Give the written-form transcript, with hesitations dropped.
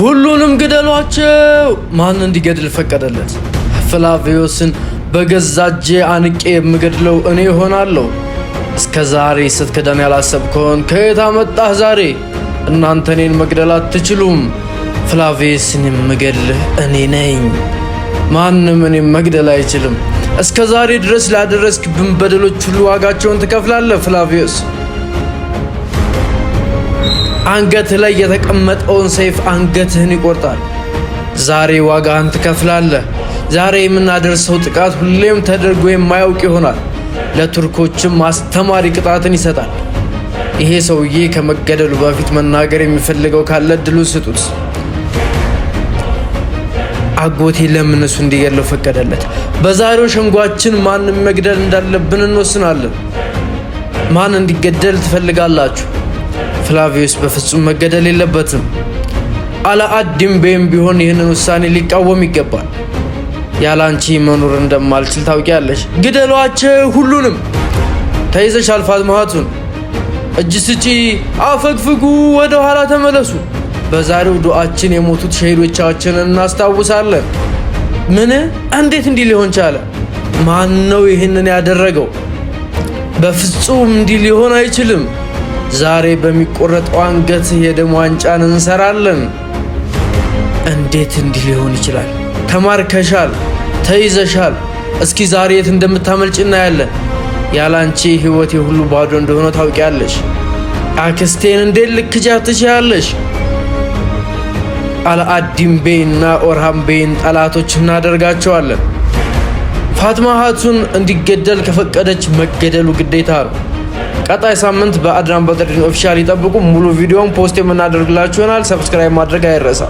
ሁሉንም ግደሏቸው። ማን እንዲገድል ፈቀደለት? ፍላቪዮስን በገዛ እጄ አንቄ የምገድለው እኔ እሆናለሁ። እስከ ዛሬ ስትክደን ያላሰብከውን ከየት አመጣህ ዛሬ? እናንተ እኔን መግደል አትችሉም። ፍላቪዮስን የምገድልህ እኔ ነኝ። ማንም እኔን መግደል አይችልም። እስከ ዛሬ ድረስ ላደረስክብን በደሎች ሁሉ ዋጋቸውን ትከፍላለህ ፍላቪዮስ። አንገትህ ላይ የተቀመጠውን ሰይፍ አንገትህን ይቆርጣል። ዛሬ ዋጋህን ትከፍላለህ። ዛሬ የምናደርሰው ጥቃት ሁሌም ተደርጎ የማያውቅ ይሆናል። ለቱርኮችም አስተማሪ ቅጣትን ይሰጣል። ይሄ ሰውዬ ከመገደሉ በፊት መናገር የሚፈልገው ካለ እድሉ ስጡት። አጎቴ ለምን እሱ እንዲገድለው ፈቀደለት? በዛሬው ሸንጓችን ማንም መግደል እንዳለብን እንወስናለን። ማን እንዲገደል ትፈልጋላችሁ? ፍላቪዮስ በፍጹም መገደል የለበትም። አላአዲን ቤይም ቢሆን ይህንን ውሳኔ ሊቃወም ይገባል። ያላንቺ መኖር እንደማልችል ታውቂያለሽ። ግደሏቸው ሁሉንም። ተይዘሻል ፋጥማ ሀቱን። እጅ ስጪ፣ አፈግፍጉ፣ ወደ ኋላ ተመለሱ። በዛሬው ዱዓችን የሞቱት ሸሂዶቻችንን እናስታውሳለን። ምን? እንዴት እንዲህ ሊሆን ቻለ? ማን ነው ይህንን ያደረገው? በፍጹም እንዲህ ሊሆን አይችልም። ዛሬ በሚቆረጠው አንገት የደም ዋንጫን እንሰራለን። እንዴት እንዲህ ሊሆን ይችላል? ተማርከሻል፣ ተይዘሻል። እስኪ ዛሬ የት እንደምታመልጭ እናያለን። ያላንቺ ህይወቴ ሁሉ ባዶ እንደሆነ ታውቂያለሽ። አክስቴን እንዴት ልክጃት ትችያለሽ? አላአዲን ቤይና ኦርሃን ቤይን ጠላቶች እናደርጋቸዋለን። ፋጥማ ሀቱን እንዲገደል ከፈቀደች መገደሉ ግዴታ ነው። ቀጣይ ሳምንት በአድናን በድሪን ኦፊሻል ይጠብቁ። ሙሉ ቪዲዮውን ፖስት የምናደርግላችሁ ይሆናል። ሰብስክራይብ ማድረግ አይረሳ።